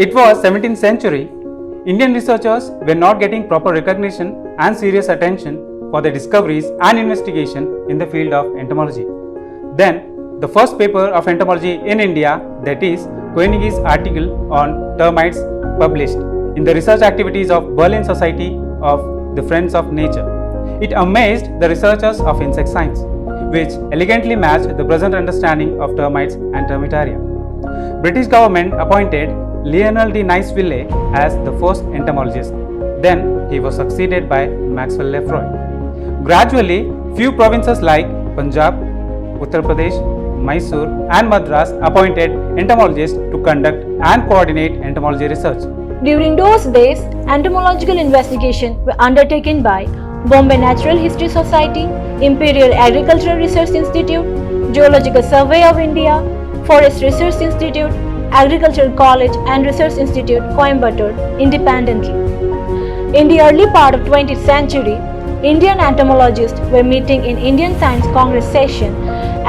It was 17th century. Indian researchers were not getting proper recognition and serious attention for their discoveries and investigation in the field of entomology. Then, the first paper of entomology in India, that is Koenig's article on termites, published in the research activities of Berlin Society of the Friends of Nature. It amazed the researchers of insect science, which elegantly matched the present understanding of termites and termitaria. British government appointed Lionel de Niceville as the first entomologist. Then he was succeeded by Maxwell Lefroy. Gradually, few provinces like Punjab, Uttar Pradesh, Mysore and Madras appointed entomologists to conduct and coordinate entomology research. During those days, entomological investigations were undertaken by Bombay Natural History Society, Imperial Agricultural Research Institute, Geological Survey of India, Forest Research Institute, Agricultural College and Research Institute, Coimbatore, independently. In the early part of 20th century, Indian entomologists were meeting in Indian Science Congress session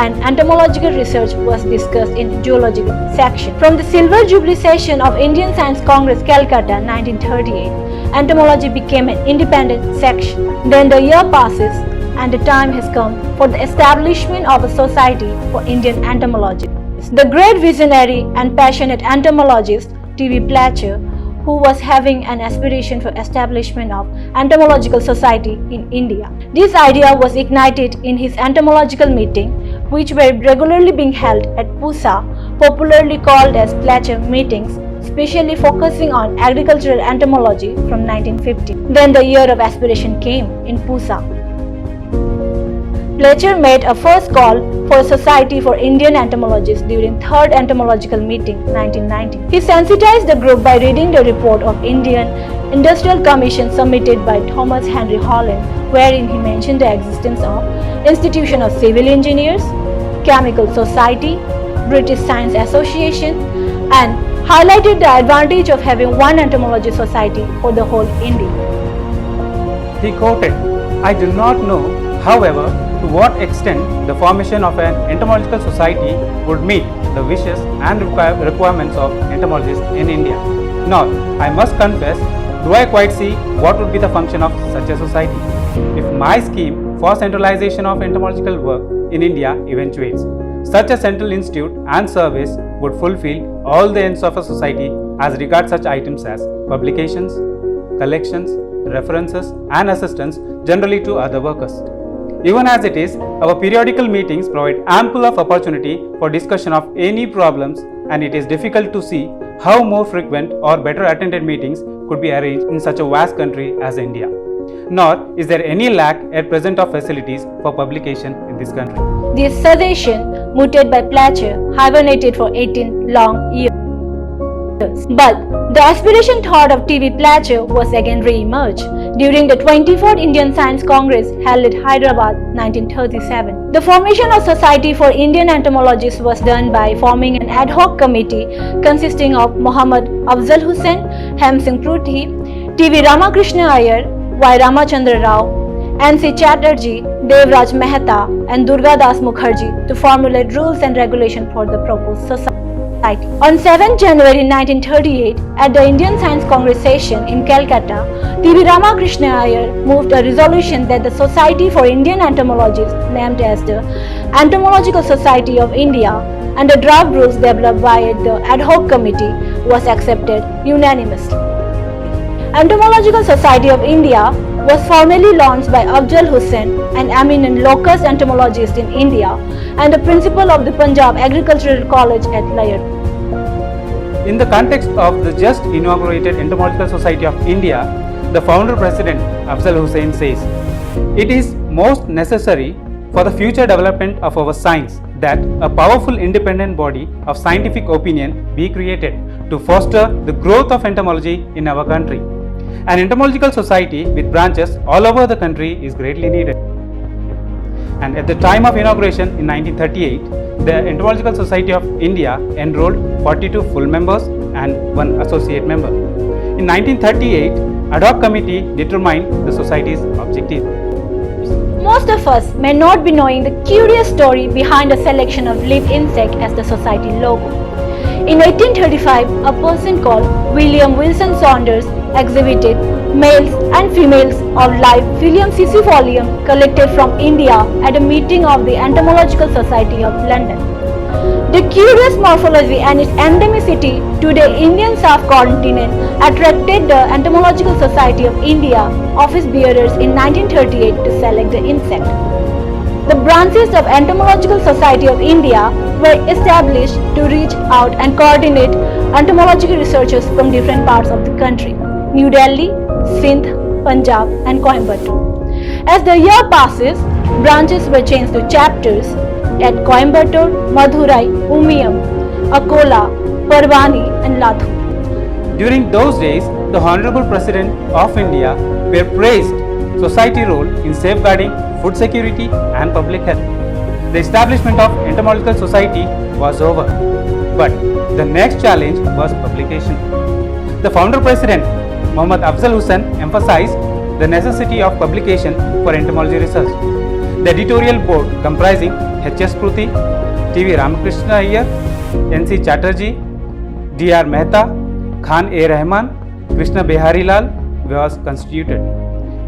and entomological research was discussed in geological section. From the Silver Jubilee session of Indian Science Congress, Calcutta, 1938, entomology became an independent section. Then the year passes and the time has come for the establishment of a society for Indian entomology. The great visionary and passionate entomologist T.V. Platcher, who was having an aspiration for establishment of entomological society in India. This idea was ignited in his entomological meeting, which were regularly being held at Pusa, popularly called as Platcher meetings, specially focusing on agricultural entomology from 1950. Then the year of aspiration came in Pusa. Platcher made a first call for a society for Indian entomologists during 3rd Entomological Meeting 1990. He sensitized the group by reading the report of Indian Industrial Commission submitted by Thomas Henry Holland, wherein he mentioned the existence of Institution of Civil Engineers, Chemical Society, British Science Association, and highlighted the advantage of having one entomology society for the whole India. He quoted, "I do not know, however, to what extent the formation of an entomological society would meet the wishes and requirements of entomologists in India. Nor, I must confess, do I quite see what would be the function of such a society if my scheme for centralization of entomological work in India eventuates. Such a central institute and service would fulfill all the ends of a society as regards such items as publications, collections, references and assistance generally to other workers. Even as it is, our periodical meetings provide ample of opportunity for discussion of any problems, and it is difficult to see how more frequent or better attended meetings could be arranged in such a vast country as India. Nor is there any lack at present of facilities for publication in this country." This suggestion, mooted by Platcher, hibernated for 18 long years. But the aspiration thought of T.V. Platcher was again re-emerged during the 24th Indian Science Congress held at Hyderabad 1937. The formation of Society for Indian Entomologists was done by forming an ad hoc committee consisting of Muhammad Afzal Hussain, Hem Singh Pruthi, T.V. Ramakrishna Iyer, Y. Ramachandra Rao, N.C. Chatterjee, Devraj Mehta and Durga Das Mukherjee to formulate rules and regulations for the proposed society. On 7 January 1938, at the Indian Science Congress session in Calcutta, T.V. Ramakrishna Iyer moved a resolution that the Society for Indian Entomologists, named as the Entomological Society of India, and the draft rules developed by the ad hoc committee was accepted unanimously. Entomological Society of India was formally launched by Afzal Hussain, an eminent locus entomologist in India and the principal of the Punjab Agricultural College at Layar. In the context of the just inaugurated Entomological Society of India, the founder president Afzal Hussain says, "It is most necessary for the future development of our science that a powerful independent body of scientific opinion be created to foster the growth of entomology in our country. An entomological society with branches all over the country is greatly needed." And at the time of inauguration in 1938, the Entomological Society of India enrolled 42 full members and 1 associate member. In 1938, ad hoc committee determined the society's objectives. Most of us may not be knowing the curious story behind the selection of leaf insect as the society logo. In 1835, a person called William Wilson Saunders exhibited males and females of live Phylum caecifolium collected from India at a meeting of the Entomological Society of London. The curious morphology and its endemicity to the Indian subcontinent attracted the Entomological Society of India office bearers in 1938 to select the insect. The branches of Entomological Society of India were established to reach out and coordinate entomological researchers from different parts of the country: New Delhi, Sindh, Punjab, and Coimbatore. As the year passes, branches were changed to chapters at Coimbatore, Madurai, Umiam, Akola, Parvani, and Lathu. During those days, the Honorable President of India were praised society role in safeguarding food security and public health. The establishment of Entomological Society was over, but the next challenge was publication. The founder president, Muhammad Afzal Hussain, emphasized the necessity of publication for entomology research. The editorial board, comprising H.S. Pruthi, T.V. Ramakrishna Iyer, N.C. Chatterjee, D.R. Mehta, Khan A. Rahman, Krishna Behari Lal, was constituted.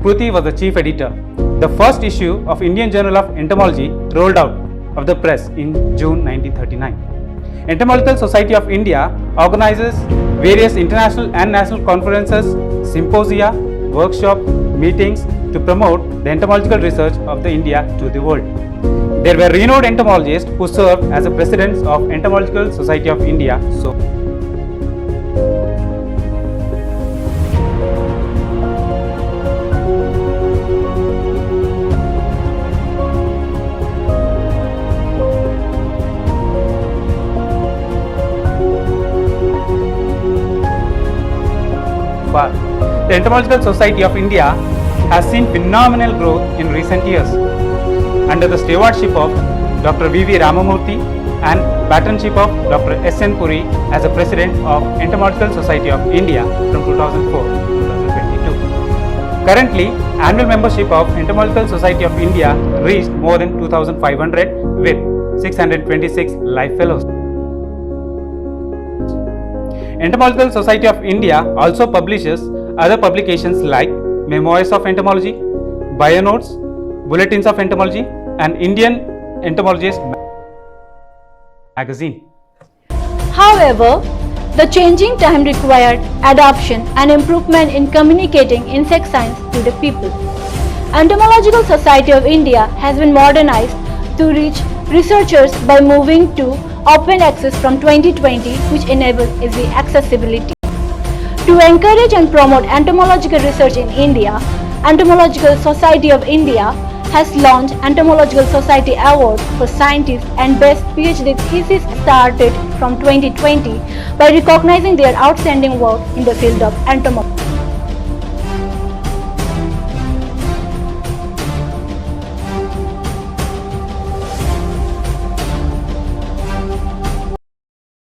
Pruthi was the chief editor. The first issue of Indian Journal of Entomology rolled out of the press in June 1939. Entomological Society of India organizes various international and national conferences, symposia, workshops, meetings to promote the entomological research of the India to the world. There were renowned entomologists who served as the presidents of Entomological Society of India. So, far. The Entomological Society of India has seen phenomenal growth in recent years. Under the stewardship of Dr. V.V. Ramamurthy and patronship of Dr. S.N. Puri as the President of Entomological Society of India from 2004 to 2022. Currently, annual membership of Entomological Society of India reached more than 2,500 with 626 life fellows. Entomological Society of India also publishes other publications like Memoirs of Entomology, Bionotes, Bulletins of Entomology, and Indian Entomologist magazine. However, the changing time required adoption and improvement in communicating insect science to the people. Entomological Society of India has been modernized to reach researchers by moving to open access from 2020, which enables easy accessibility. To encourage and promote entomological research in India, Entomological Society of India has launched Entomological Society Award for Scientists and Best PhD Thesis started from 2020 by recognizing their outstanding work in the field of entomology.